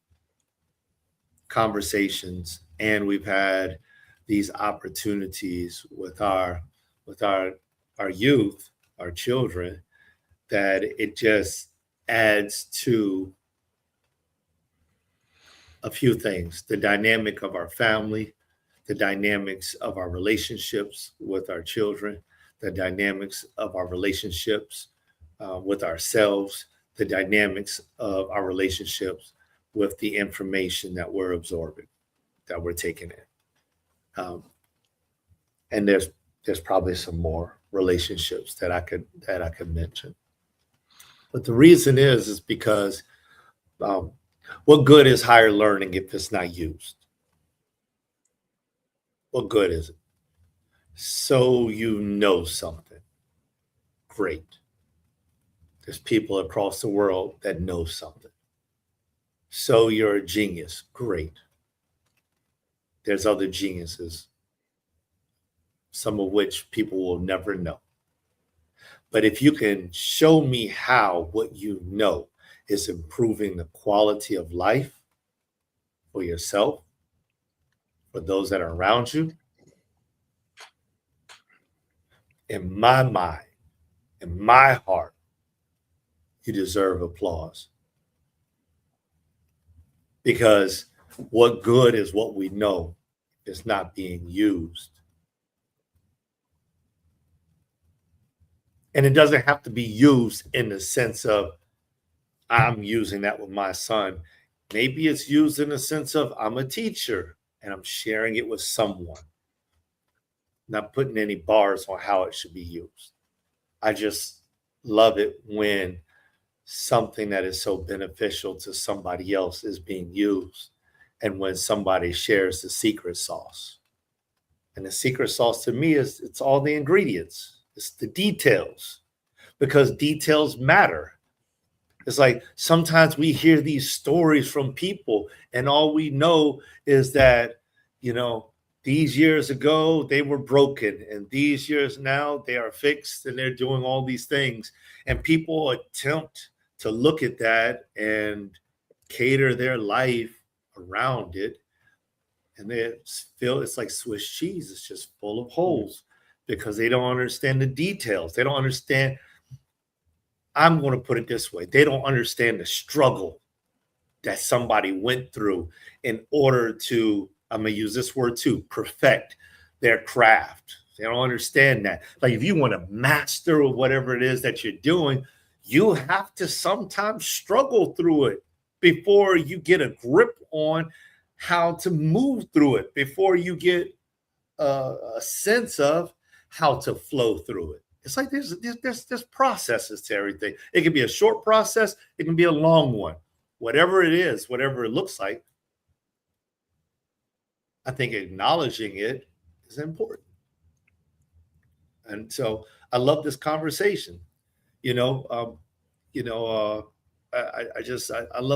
conversations and we've had these opportunities with our youth, our children, that it just adds to a few things: the dynamic of our family, the dynamics of our relationships with our children, the dynamics of our relationships with ourselves, the dynamics of our relationships with the information that we're absorbing, that we're taking in. And there's probably some more relationships that I could mention. But the reason is because what good is higher learning if it's not used? What good is it? So you know something. Great. There's people across the world that know something. So you're a genius. Great. There's other geniuses, some of which people will never know. But if you can show me how what you know is improving the quality of life for yourself, for those that are around you, in my mind, in my heart, you deserve applause. Because what good is what we know is not being used? And it doesn't have to be used in the sense of I'm using that with my son. Maybe it's used in the sense of I'm a teacher and I'm sharing it with someone, not putting any bars on how it should be used. I just love it when something that is so beneficial to somebody else is being used, and when somebody shares the secret sauce. And the secret sauce to me is it's all the ingredients, it's the details, because details matter. It's like sometimes we hear these stories from people and all we know is that, these years ago they were broken and these years now they are fixed and they're doing all these things. And people attempt to look at that and cater their life around it. And they feel it's like Swiss cheese. It's just full of holes because they don't understand the details. They don't understand. I'm going to put it this way. They don't understand the struggle that somebody went through in order to, I'm going to use this word too, perfect their craft. They don't understand that. Like if you want to master whatever it is that you're doing, you have to sometimes struggle through it before you get a grip on how to move through it, before you get a sense of how to flow through it. It's like there's processes to everything. It can be a short process. It can be a long one. Whatever it is, whatever it looks like, I think acknowledging it is important. And so I love this conversation. I love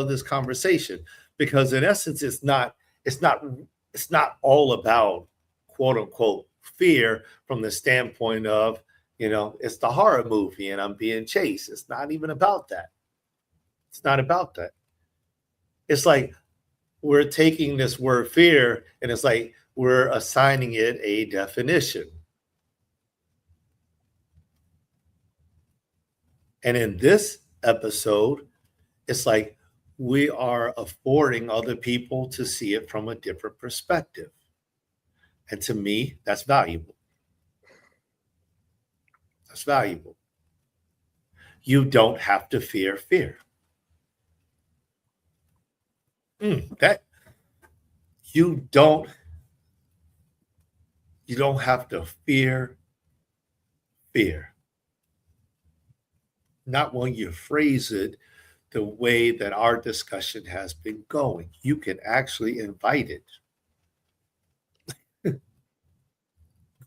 this conversation because in essence, it's not all about quote unquote fear from the standpoint of, it's the horror movie and I'm being chased. It's not even about that. It's not about that. It's like we're taking this word fear and it's like we're assigning it a definition. And in this episode, it's like we are affording other people to see it from a different perspective. And to me, that's valuable. That's valuable. You don't have to fear fear. That you don't have to fear fear. Not when you phrase it the way that our discussion has been going. You can actually invite it.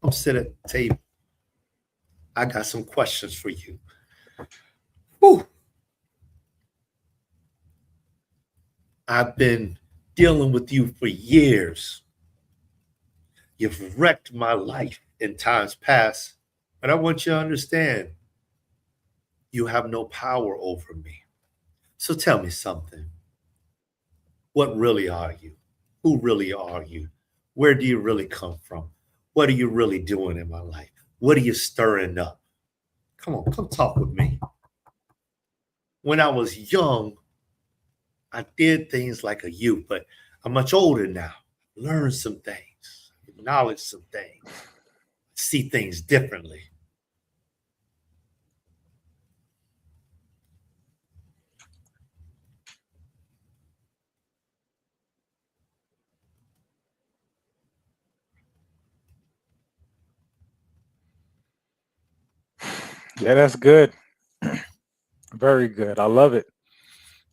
Come sit at the table. I got some questions for you. Whew. I've been dealing with you for years. You've wrecked my life in times past, but I want you to understand You have no power over me. So tell me something. What really are you? Who really are you? Where do you really come from? What are you really doing in my life? What are you stirring up? Come on, come talk with me. When I was young, I did things like a youth, but I'm much older now. Learned some things, acknowledge some things, see things differently. Yeah, that's good. Very good. I love it.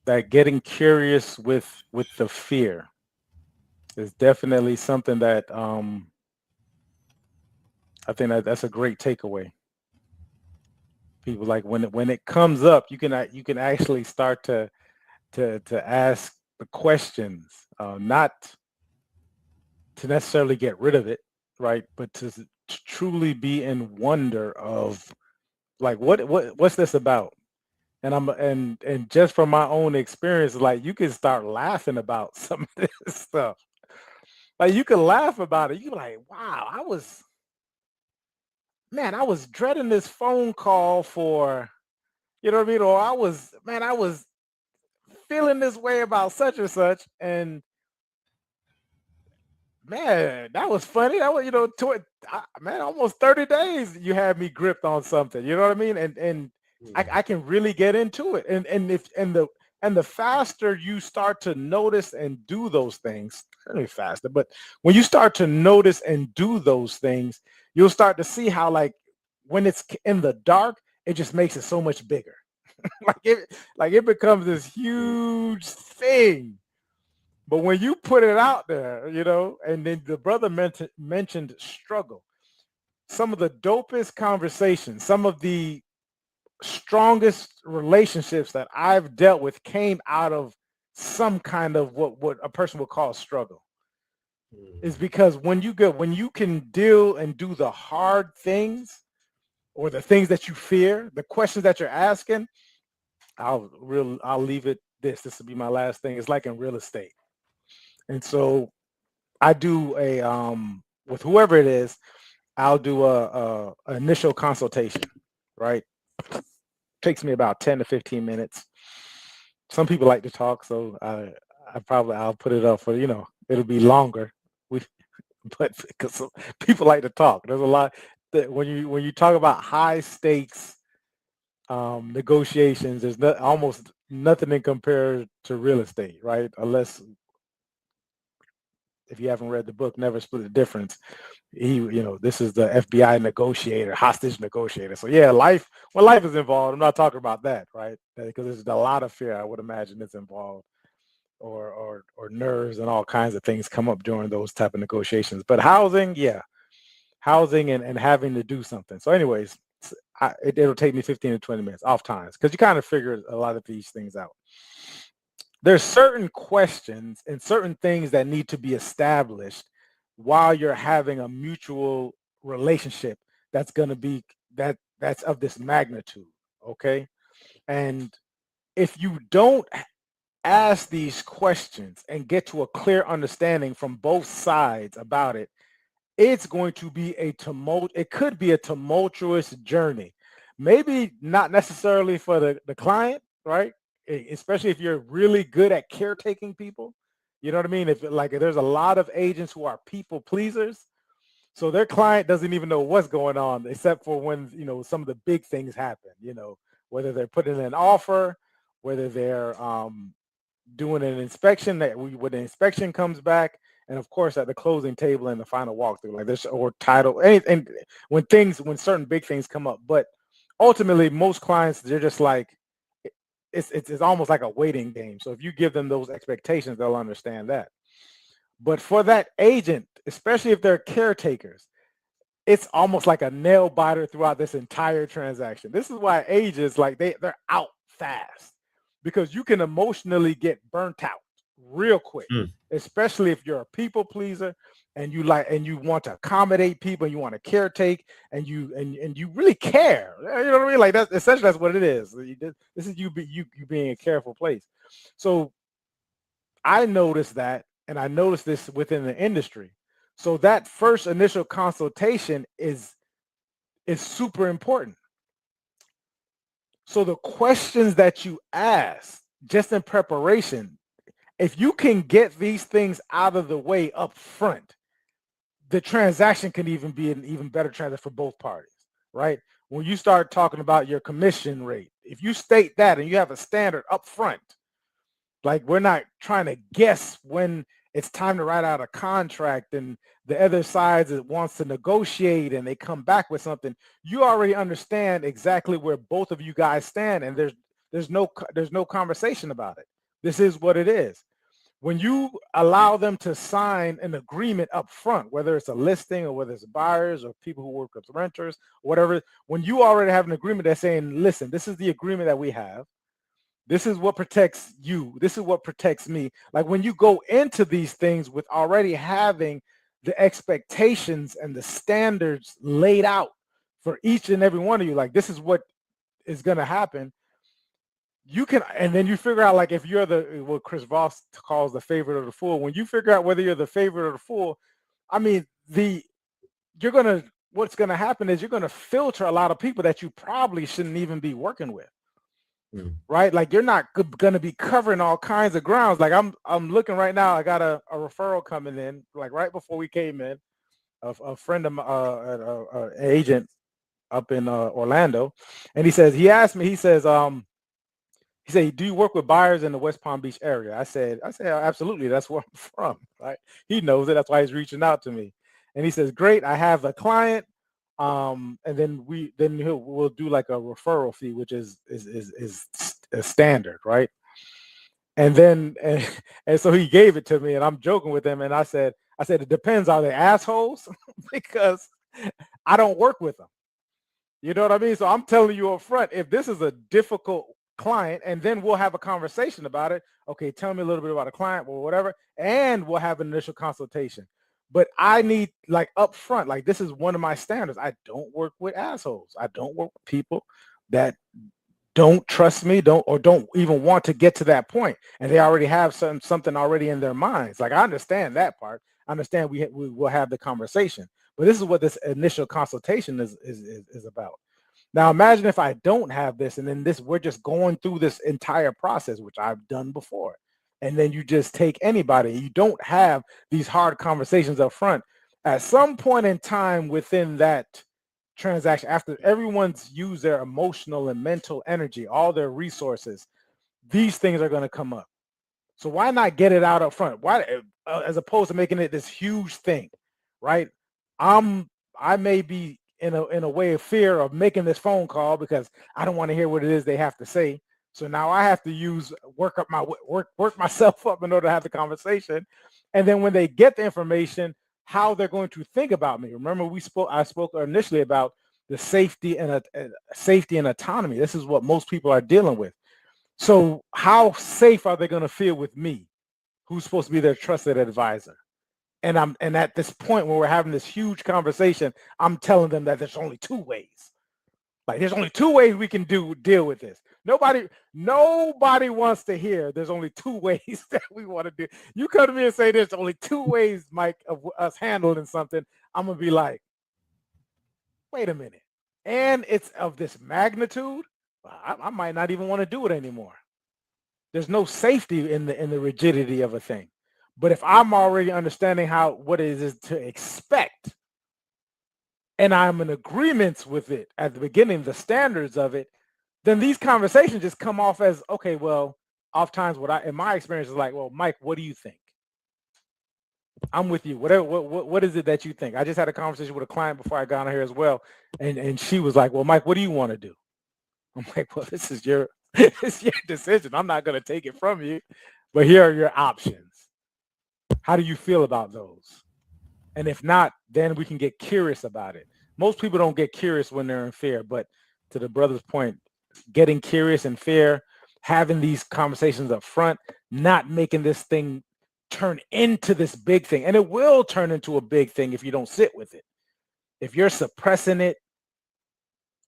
That getting curious with the fear is definitely something that I think that's a great takeaway. People like when it comes up, you can actually start to ask the questions, not to necessarily get rid of it, right? But to truly be in wonder of like what's this about? And just from my own experience, like you can start laughing about some of this stuff. Like you can laugh about it. You like, wow, I was dreading this phone call for, you know what I mean? Or I was feeling this way about such and such. And man, that was funny. That was, man, almost 30 days you had me gripped on something. You know what I mean? And I can really get into it. And the faster you start to notice and do those things, not really faster, but when you start to notice and do those things, you'll start to see how like when it's in the dark, it just makes it so much bigger. like it becomes this huge thing. But when you put it out there, and then the brother mentioned struggle, some of the dopest conversations, some of the strongest relationships that I've dealt with came out of some kind of what a person would call struggle. Is because when you can deal and do the hard things or the things that you fear, the questions that you're asking, I'll leave it this will be my last thing. It's like in real estate. And so I do a with whoever it is, I'll do a initial consultation, right? Takes me about 10 to 15 minutes. Some people like to talk, so I'll put it up for, it'll be longer. We but because people like to talk. There's a lot that when you talk about high stakes negotiations, there's almost nothing in compared to real estate, right? Unless if you haven't read the book, Never Split the Difference, this is the FBI negotiator, hostage negotiator. So yeah, when life is involved, I'm not talking about that, right? Because there's a lot of fear, I would imagine, that's involved, or nerves and all kinds of things come up during those type of negotiations. But housing and having to do something. So anyways, it'll take me 15 to 20 minutes off times because you kind of figure a lot of these things out. There's certain questions and certain things that need to be established while you're having a mutual relationship that's going to be that's of this magnitude, okay? And if you don't ask these questions and get to a clear understanding from both sides about it, it's going to be it could be a tumultuous journey. Maybe not necessarily for the client, right? Especially if you're really good at caretaking people. You know what I mean? If there's a lot of agents who are people pleasers, so their client doesn't even know what's going on except for when, some of the big things happen, whether they're putting in an offer, whether they're doing an inspection when the inspection comes back, and of course at the closing table and the final walkthrough, like this, or title, anything, when certain big things come up. But ultimately, most clients, they're just like, it's almost like a waiting game. So if you give them those expectations, they'll understand that. But for that agent, especially if they're caretakers, it's almost like a nail biter throughout this entire transaction. This is why agents, like they're out fast, because you can emotionally get burnt out real quick. especially if you're a people pleaser and you want to accommodate people, and you want to caretake, and you really care. You know what I mean? Like that's essentially that's what it is. This is you being a careful place. So I noticed that, and I noticed this within the industry. So that first initial consultation is super important. So the questions that you ask just in preparation, if you can get these things out of the way up front, the transaction can even be an even better transaction for both parties, right? When you start talking about your commission rate, if you state that and you have a standard up front, like we're not trying to guess when it's time to write out a contract and the other side that wants to negotiate and they come back with something, you already understand exactly where both of you guys stand, and there's no conversation about it. This is what it is. When you allow them to sign an agreement up front, whether it's a listing or whether it's buyers or people who work with renters, whatever, when you already have an agreement that's saying, listen, this is the agreement that we have. This is what protects you. This is what protects me. Like when you go into these things with already having the expectations and the standards laid out for each and every one of you, like this is what is going to happen. You can, and then you figure out like if you're what Chris Voss calls the favorite or the fool. When you figure out whether you're the favorite or the fool, I mean, what's gonna happen is you're gonna filter a lot of people that you probably shouldn't even be working with. Right? Like you're not going to be covering all kinds of grounds. Like I'm looking right now. I got a referral coming in, like right before we came in, a friend of an agent up in Orlando, and he asked me. He said, do you work with buyers in the West Palm Beach area? I said, absolutely. That's where I'm from. Right? He knows it. That's why he's reaching out to me. And he says, great. I have a client. And then we'll do like a referral fee, which is a standard, right? And then and so he gave it to me, and I'm joking with him, and I said it depends. Are they assholes? Because I don't work with them. You know what I mean? So I'm telling you up front, if this is a difficult client, and then we'll have a conversation about it. Okay, tell me a little bit about a client or whatever, and we'll have an initial consultation. But I need like up front, like this is one of my standards. I don't work with assholes. I don't work with people that don't trust me, don't even want to get to that point, and they already have something already in their minds. Like I understand that part. I understand we will have the conversation, but this is what this initial consultation is about. Now imagine if I don't have this, and then we're just going through this entire process, which I've done before. And then you just take anybody. You don't have these hard conversations up front. At some point in time within that transaction, after everyone's used their emotional and mental energy, all their resources, these things are going to come up. So why not get it out up front? Why, as opposed to making it this huge thing, right? I may be in a way of fear of making this phone call because I don't want to hear what it is they have to say. So now I have to work myself up in order to have the conversation. And then when they get the information, how they're going to think about me. Remember, I spoke initially about the safety and autonomy. This is what most people are dealing with. So how safe are they going to feel with me, who's supposed to be their trusted advisor? And at this point when we're having this huge conversation, I'm telling them that there's only two ways. Like there's only two ways we can deal with this. Nobody wants to hear there's only two ways that we want to do. You come to me and say there's only two ways, Mike, of us handling something. I'm gonna be like, wait a minute. And it's of this magnitude. I might not even want to do it anymore. There's no safety in the rigidity of a thing. But if I'm already understanding what it is to expect, and I'm in agreement with it at the beginning, the standards of it, then these conversations just come off as, okay, well, oftentimes in my experience is like, well, Mike, what do you think? I'm with you. What is it that you think? I just had a conversation with a client before I got on here as well. And she was like, well, Mike, what do you want to do? I'm like, well, this is your decision. I'm not going to take it from you, but here are your options. How do you feel about those? And if not, then we can get curious about it. Most people don't get curious when they're in fear, but to the brother's point, getting curious in fear, having these conversations up front, not making this thing turn into this big thing. And it will turn into a big thing if you don't sit with it. If you're suppressing it,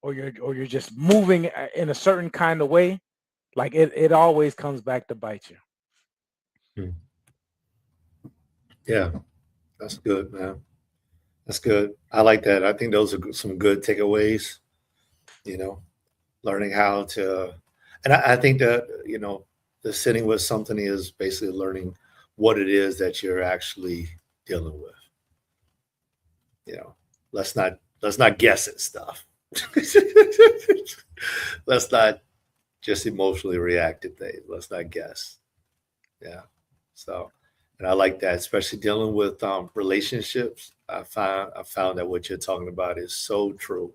or you're just moving in a certain kind of way, like it always comes back to bite you. Yeah, that's good, man. That's good. I like that. I think those are some good takeaways, learning how to, and I think that, the sitting with something is basically learning what it is that you're actually dealing with. Let's not guess at stuff. Let's not just emotionally react to things. Let's not guess. Yeah. So, and I like that, especially dealing with relationships. I found that what you're talking about is so true.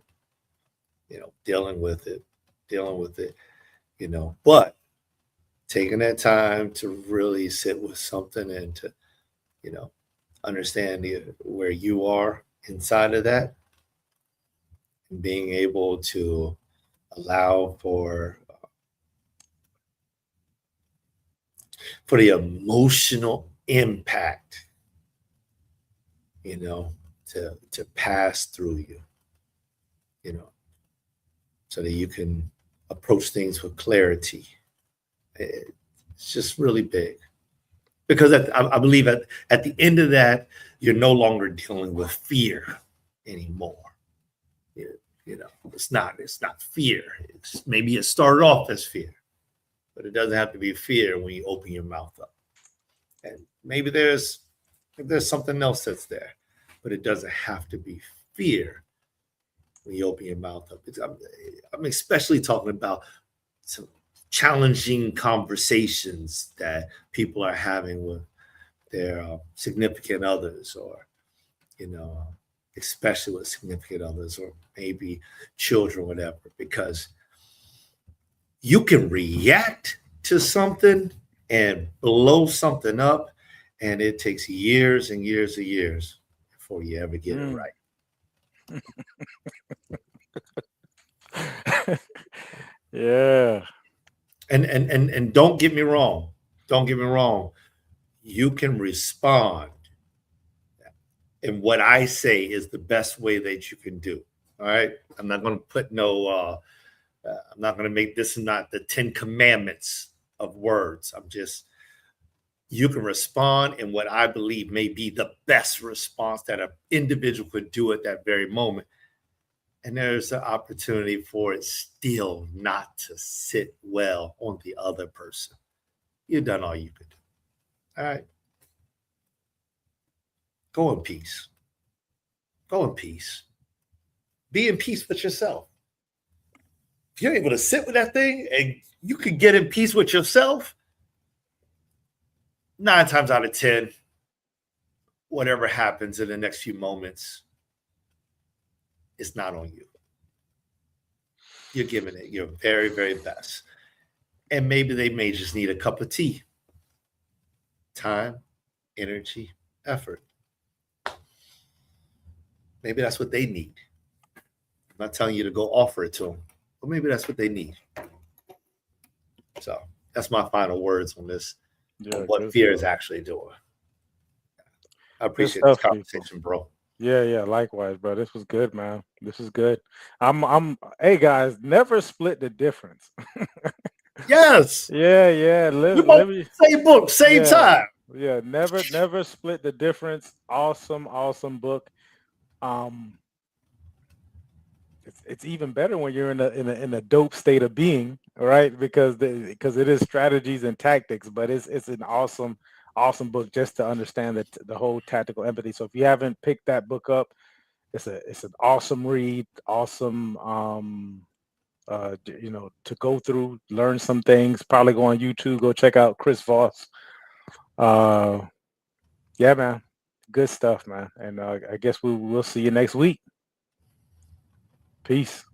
Dealing with it, but taking that time to really sit with something and to, understand where you are inside of that, and being able to allow for the emotional impact, to pass through you, so that you can approach things with clarity. It's just really big, because I believe at the end of that, you're no longer dealing with fear anymore. It's not fear. Maybe it started off as fear, but it doesn't have to be fear when you open your mouth up. And maybe there's something else that's there, but it doesn't have to be fear when you open your mouth up. I'm especially talking about some challenging conversations that people are having with their significant others, or especially with significant others, or maybe children, whatever, because you can react to something and blow something up, and it takes years and years and years before you ever get it right. Yeah. And don't get me wrong. You can respond. And what I say is the best way that you can do. All right. I'm not going to put I'm not going to make this not the 10 commandments of words. You can respond in what I believe may be the best response that an individual could do at that very moment. And there's an opportunity for it still not to sit well on the other person. You've done all you could do. All right. Go in peace. Go in peace. Be in peace with yourself. If you're able to sit with that thing and you can get in peace with yourself, 9 times out of 10, whatever happens in the next few moments, it's not on you. You're giving it your very, very best. And maybe they may just need a cup of tea. Time, energy, effort. Maybe that's what they need. I'm not telling you to go offer it to them, but maybe that's what they need. So that's my final words on this, on what fear is actually doing. I appreciate this conversation, bro. Yeah, likewise, bro. This was good, man. This is good. Hey guys, never split the difference. Yes. Yeah. Same book, same time. Yeah, never split the difference. Awesome book. It's even better when you're in a dope state of being, right? Because it is strategies and tactics, but it's an awesome book just to understand the whole tactical empathy. So if you haven't picked that book up, it's an awesome read, awesome to go through, learn some things, probably go on YouTube, go check out Chris Voss. Yeah, man, good stuff, man. And I guess we'll see you next week. Peace.